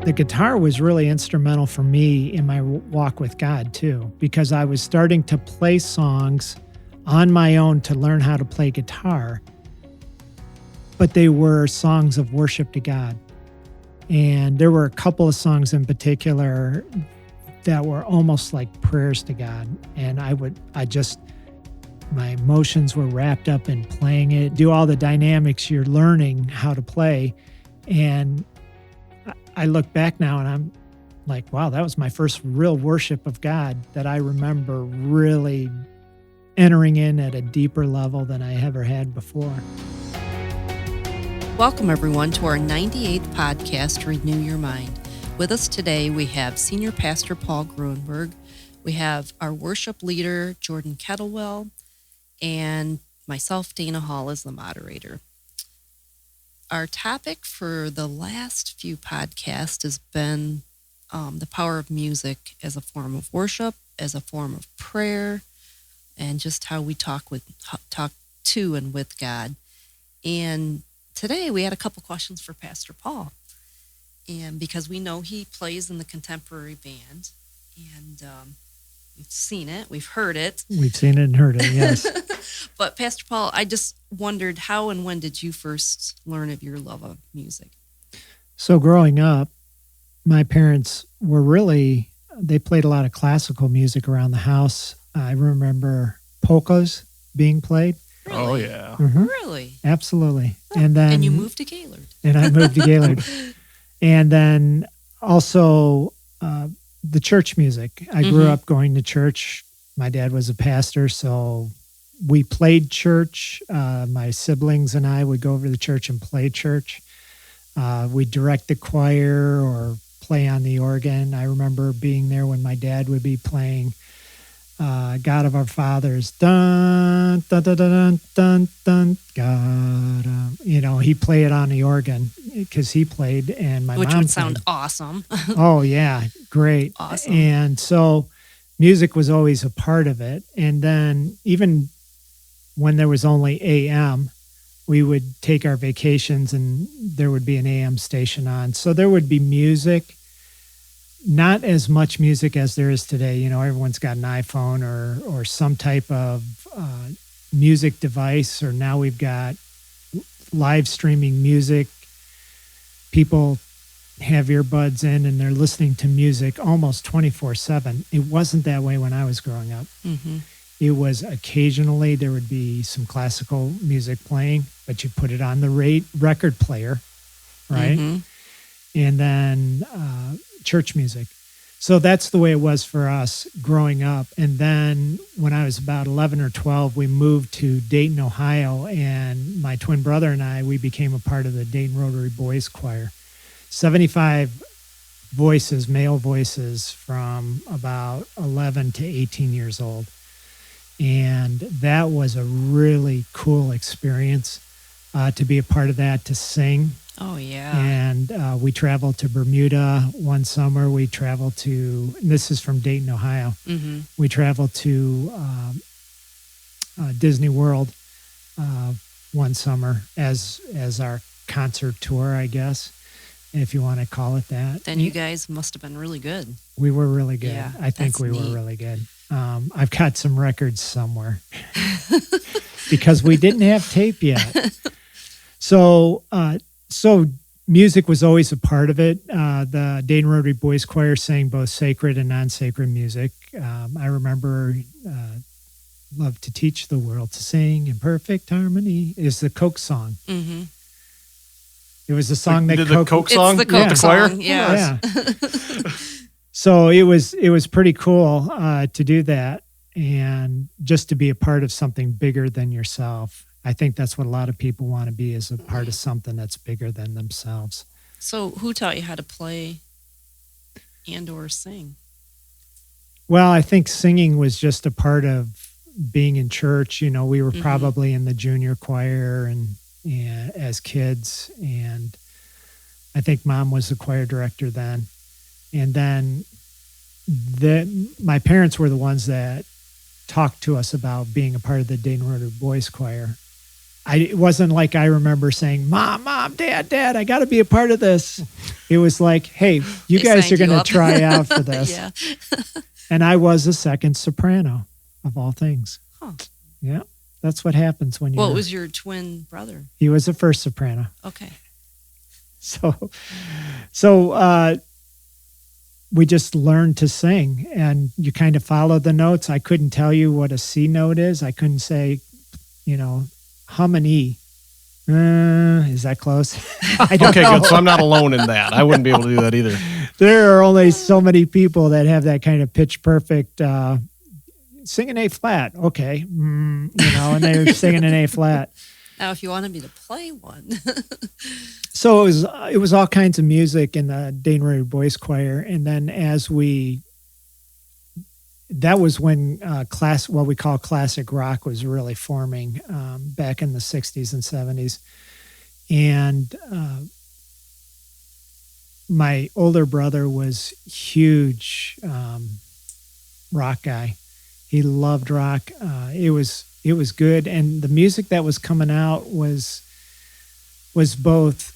The guitar was really instrumental for me in my walk with God too, because I was starting to play songs on my own to learn how to play guitar, but they were songs of worship to God. And there were a couple of songs in particular that were almost like prayers to God. And my emotions were wrapped up in playing it, do all the dynamics you're learning how to play. And I look back now and I'm like, wow, that was my first real worship of God that I remember really entering in at a deeper level than I ever had before. Welcome, everyone, to our 98th podcast, Renew Your Mind. With us today, we have Senior Pastor Paul Gruenberg. We have our worship leader, Jordan Kettlewell, and myself, Dana Hall, as the moderator. Our topic for the last few podcasts has been the power of music as a form of worship, as a form of prayer, and just how we talk to and with God. And today we had a couple questions for Pastor Paul. And because we know he plays in the contemporary band, and we've seen it, we've heard it. We've seen it and heard it, yes. But Pastor Paul, I just wondered, how and when did you first learn of your love of music? So growing up, my parents they played a lot of classical music around the house. I remember polkas being played. Really? Oh, yeah. Mm-hmm. Really? Absolutely. Oh, And you moved to Gaylord. And I moved to Gaylord. And then also the church music. I grew up going to church. My dad was a pastor, so we played church. My siblings and I would go over to the church and play church. We'd direct the choir or play on the organ. I remember being there when my dad would be playing God of our fathers, dun, dun, dun, dun, dun, dun, God. He'd play it on the organ because he played, and my Which mom would played. sound awesome. Oh, yeah, great. Awesome. And so music was always a part of it. And then even when there was only AM, we would take our vacations and there would be an AM station on. So there would be music. Not as much music as there is today. Everyone's got an iPhone or some type of music device, or now we've got live streaming music. People have earbuds in and they're listening to music almost 24/7. It wasn't that way when I was growing up. Mm-hmm. It was occasionally there would be some classical music playing, but you put it on the record player, right? Mm-hmm. And then church music. So that's the way it was for us growing up. And then when I was about 11 or 12, we moved to Dayton, Ohio, and my twin brother and we became a part of the Dayton Rotary Boys Choir. 75 voices, male voices, from about 11 to 18 years old. And that was a really cool experience to be a part of that, to sing. Oh, yeah. And we traveled to Bermuda one summer. We traveled to, and this is from Dayton, Ohio. Mm-hmm. We traveled to Disney World one summer as our concert tour, I guess, if you want to call it that. Then you guys must have been really good. We were really good. Yeah, I think we were really good. I've got some records somewhere because we didn't have tape yet. So music was always a part of it. The Dayton Rotary Boys Choir sang both sacred and non-sacred music. I remember Love to Teach the World to Sing in Perfect Harmony is the Coke song. Mm-hmm. It was the song that the Coke song? It's the Coke the song, choir? yeah. So it was pretty cool to do that and just to be a part of something bigger than yourself. I think that's what a lot of people want to be, is a part of something that's bigger than themselves. So who taught you how to play and or sing? Well, I think singing was just a part of being in church. We were probably in the junior choir and as kids. And I think Mom was the choir director then. And then my parents were the ones that talked to us about being a part of the Dayton Rotary Boys Choir. It wasn't like I remember saying, Mom, Dad, I got to be a part of this. It was like, hey, you They guys are signed you going to up. try out for this. Yeah. And I was a second soprano, of all things. Huh. Yeah, that's what happens when Well, you're... it was your twin brother. He was the first soprano. Okay. So we just learned to sing, and you kind of follow the notes. I couldn't tell you what a C note is. I couldn't say, hum an E. Is that close? I don't know. Good. So I'm not alone in that. I wouldn't be able to do that either. There are only so many people that have that kind of pitch perfect, sing an A flat. Okay. And they're singing an A flat. Now, if you wanted me to play one. So it was all kinds of music in the Danery Boys Choir. And then that was when what we call classic rock was really forming back in the 60s and 70s. And my older brother was huge rock guy. He loved rock. It was good, and the music that was coming out was both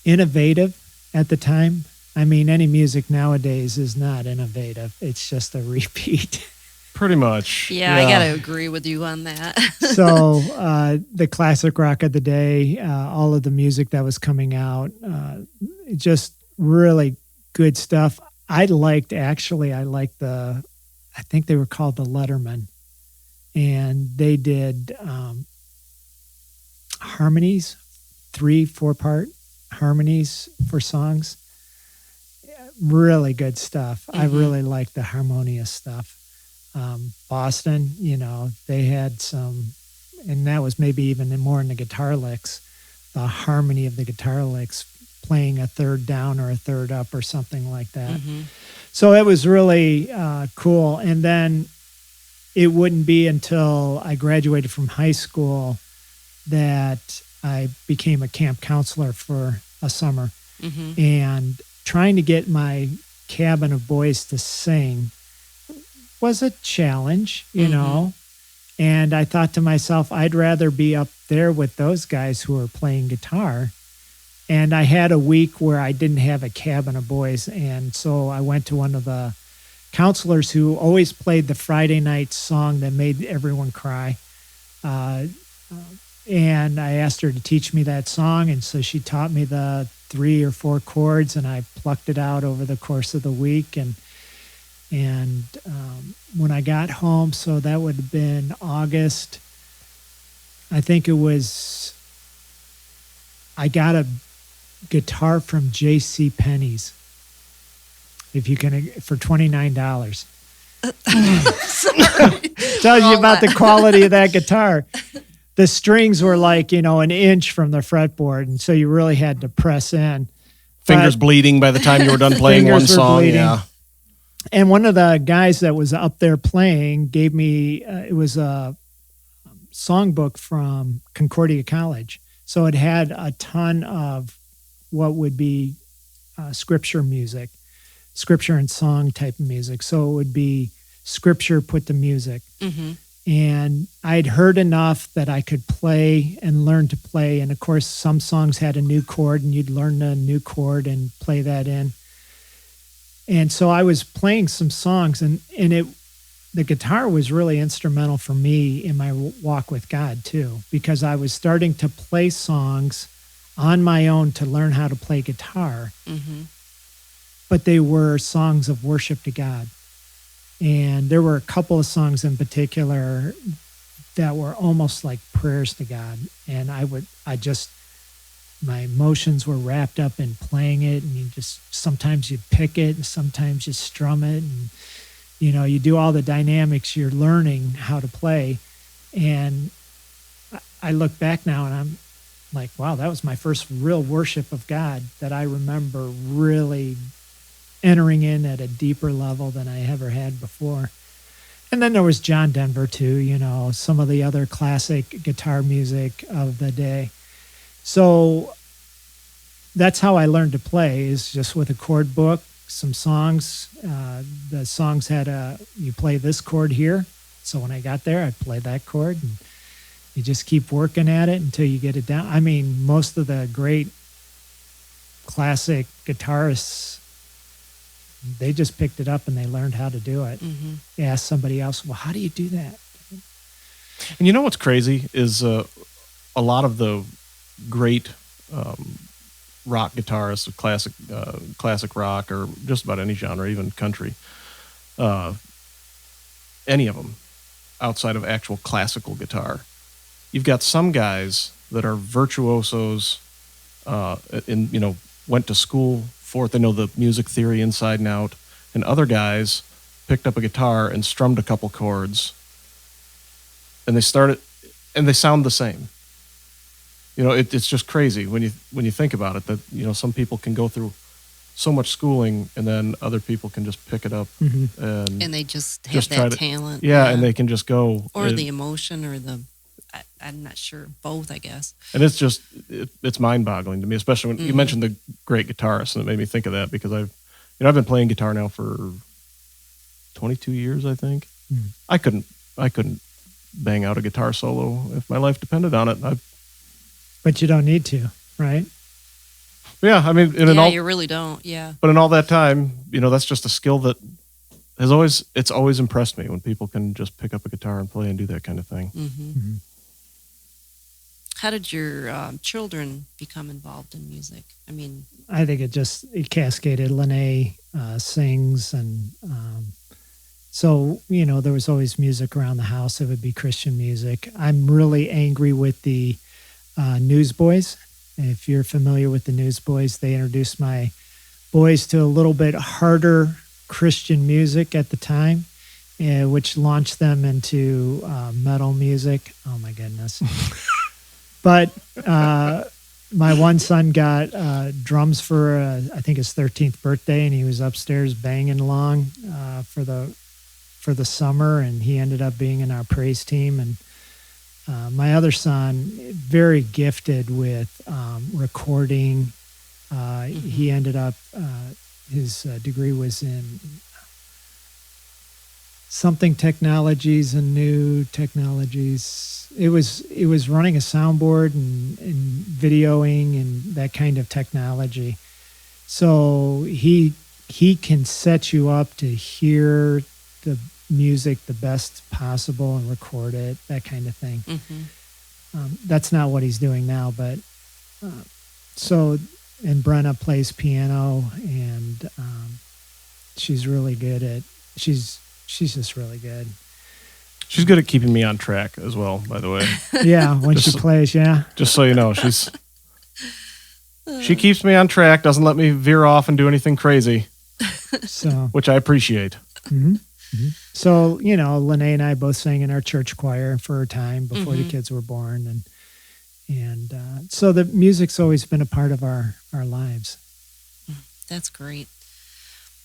innovative at the time. I mean, any music nowadays is not innovative. It's just a repeat. Pretty much. Yeah, I got to agree with you on that. So the classic rock of the day, all of the music that was coming out, just really good stuff. I liked I think they were called the Letterman. And they did harmonies, 3-4-part harmonies for songs. Really good stuff. Mm-hmm. I really liked the harmonious stuff. Boston, they had some, and that was maybe even more in the guitar licks, the harmony of the guitar licks, playing a third down or a third up or something like that. Mm-hmm. So it was really cool. And then it wouldn't be until I graduated from high school that I became a camp counselor for a summer. Mm-hmm. And trying to get my cabin of boys to sing was a challenge, you know. And I thought to myself, I'd rather be up there with those guys who are playing guitar. And I had a week where I didn't have a cabin of boys. And so I went to one of the counselors who always played the Friday night song that made everyone cry. And I asked her to teach me that song. And so she taught me the 3 or 4 chords, and I plucked it out over the course of the week. And when I got home, so that would have been August, I think it was, I got a guitar from J.C. Penney's, if you can, for $29. Tells you about the quality of that guitar. The strings were like, an inch from the fretboard, and so you really had to press in. Fingers bleeding by the time you were done playing one song. Bleeding. Yeah. And one of the guys that was up there playing gave me, it was a songbook from Concordia College. So it had a ton of what would be scripture music, scripture and song type of music. So it would be scripture put to music. Mm-hmm. And I'd heard enough that I could play and learn to play. And of course, some songs had a new chord, and you'd learn a new chord and play that in. And so I was playing some songs, and the guitar was really instrumental for me in my walk with God too, because I was starting to play songs on my own to learn how to play guitar. Mm-hmm. But they were songs of worship to God. And there were a couple of songs in particular that were almost like prayers to God. And my emotions were wrapped up in playing it. And sometimes you pick it and sometimes you strum it. And, you do all the dynamics. You're learning how to play. And I look back now and I'm like, wow, that was my first real worship of God that I remember really entering in at a deeper level than I ever had before. And then there was John Denver too, some of the other classic guitar music of the day. So that's how I learned to play, is just with a chord book, some songs. The songs had you play this chord here. So when I got there, I'd play that chord, and you just keep working at it until you get it down. I mean, most of the great classic guitarists, they just picked it up and they learned how to do it. Mm-hmm. They asked somebody else, well, how do you do that? And you know what's crazy is a lot of the great rock guitarists, classic rock, or just about any genre, even country, any of them, outside of actual classical guitar, you've got some guys that are virtuosos, went to school for it. They know the music theory inside and out. And other guys picked up a guitar and strummed a couple chords, and they sound the same. It's just crazy when you think about it, that some people can go through so much schooling, and then other people can just pick it up and they just have that talent. Yeah, and they can just go. Or the emotion, or I'm not sure, both, I guess. And it's mind-boggling to me, especially when you mentioned the great guitarist, and it made me think of that, because I've been playing guitar now for 22 years, I think. I couldn't bang out a guitar solo if my life depended on it. But you don't need to, right? Yeah, I mean, you really don't. Yeah. But in all that time, that's just a skill that it's always impressed me, when people can just pick up a guitar and play and do that kind of thing. Mm-hmm. Mm-hmm. How did your children become involved in music? I mean, I think it cascaded. Lene sings, and so there was always music around the house. It would be Christian music. I'm really angry with the Newsboys. If you're familiar with the Newsboys, they introduced my boys to a little bit harder Christian music at the time, which launched them into metal music. Oh my goodness. But my one son got drums for, I think, his 13th birthday, and he was upstairs banging along for the summer, and he ended up being in our praise team. And my other son, very gifted with recording. He ended up, his degree was in something technologies and new technologies. It was running a soundboard and videoing and that kind of technology. So he can set you up to hear the music the best possible and record it, that kind of thing. Mm-hmm. That's not what he's doing now, but and Brenna plays piano, and she's really good at she's just really good. She's good at keeping me on track as well, by the way. Yeah, when she plays, yeah. Just so you know, she keeps me on track, doesn't let me veer off and do anything crazy. Which I appreciate. Mm-hmm. Mm-hmm. So, Lene and I both sang in our church choir for a time before the kids were born, and so the music's always been a part of our lives. That's great.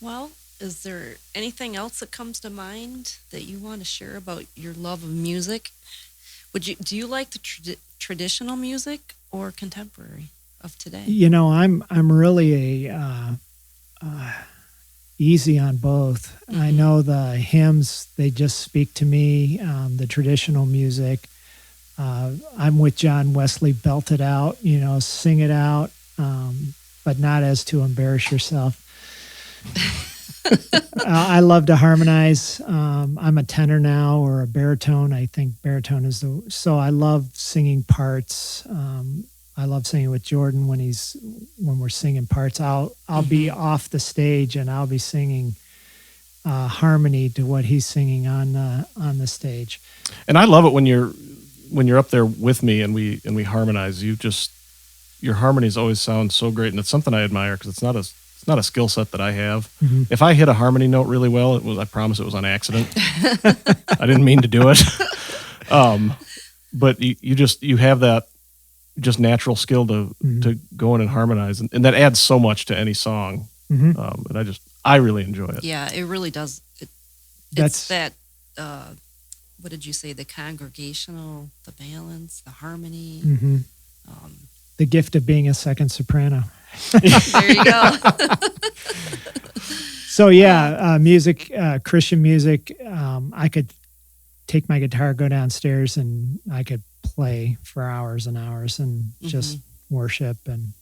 Well, is there anything else that comes to mind that you want to share about your love of music? Do you like the traditional music or contemporary of today? I'm really easy on both. Mm-hmm. I know the hymns, they just speak to me. The traditional music, I'm with John Wesley, belt it out, sing it out, but not as to embarrass yourself. I love to harmonize. I'm a tenor now, or a baritone. I think baritone is so I love singing parts. I love singing with Jordan when we're singing parts. I'll be off the stage and I'll be singing harmony to what he's singing on the stage. And I love it when you're up there with me and we harmonize. Your harmonies always sound so great, and it's something I admire, because it's not a skill set that I have. Mm-hmm. If I hit a harmony note really well, I promise it was on accident. I didn't mean to do it. But you have that just natural skill to go in and harmonize, and that adds so much to any song. Mm-hmm. And I really enjoy it. Yeah, it really does. It's that. What did you say? The congregational, the balance, the harmony. Mm-hmm. The gift of being a second soprano. There you go. So yeah, music, Christian music. I could take my guitar, go downstairs, and I could play for hours and hours and just worship. And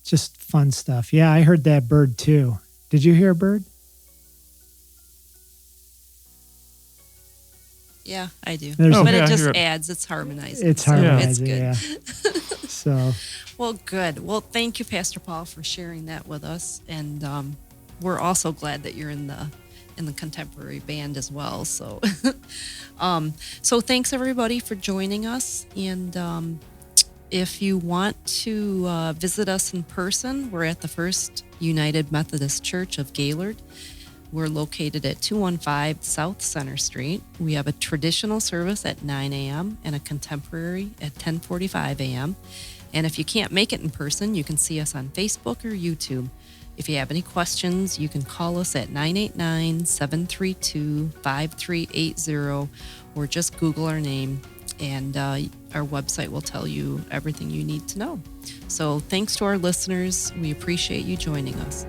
just fun stuff. Yeah, I heard that bird too. Did you hear a bird? Yeah, I do. There's But yeah, it I just hear it. adds, it's harmonizing. It's so harmonizing, It's good. yeah. So Well, good. Well, thank you, Pastor Paul, for sharing that with us. And we're also glad that you're in the contemporary band as well. So, so thanks everybody for joining us. And if you want to visit us in person, we're at the First United Methodist Church of Gaylord. We're located at 215 South Center Street. We have a traditional service at 9 a.m. and a contemporary at 10:45 a.m. And if you can't make it in person, you can see us on Facebook or YouTube. If you have any questions, you can call us at 989-732-5380 or just Google our name, and our website will tell you everything you need to know. So thanks to our listeners. We appreciate you joining us.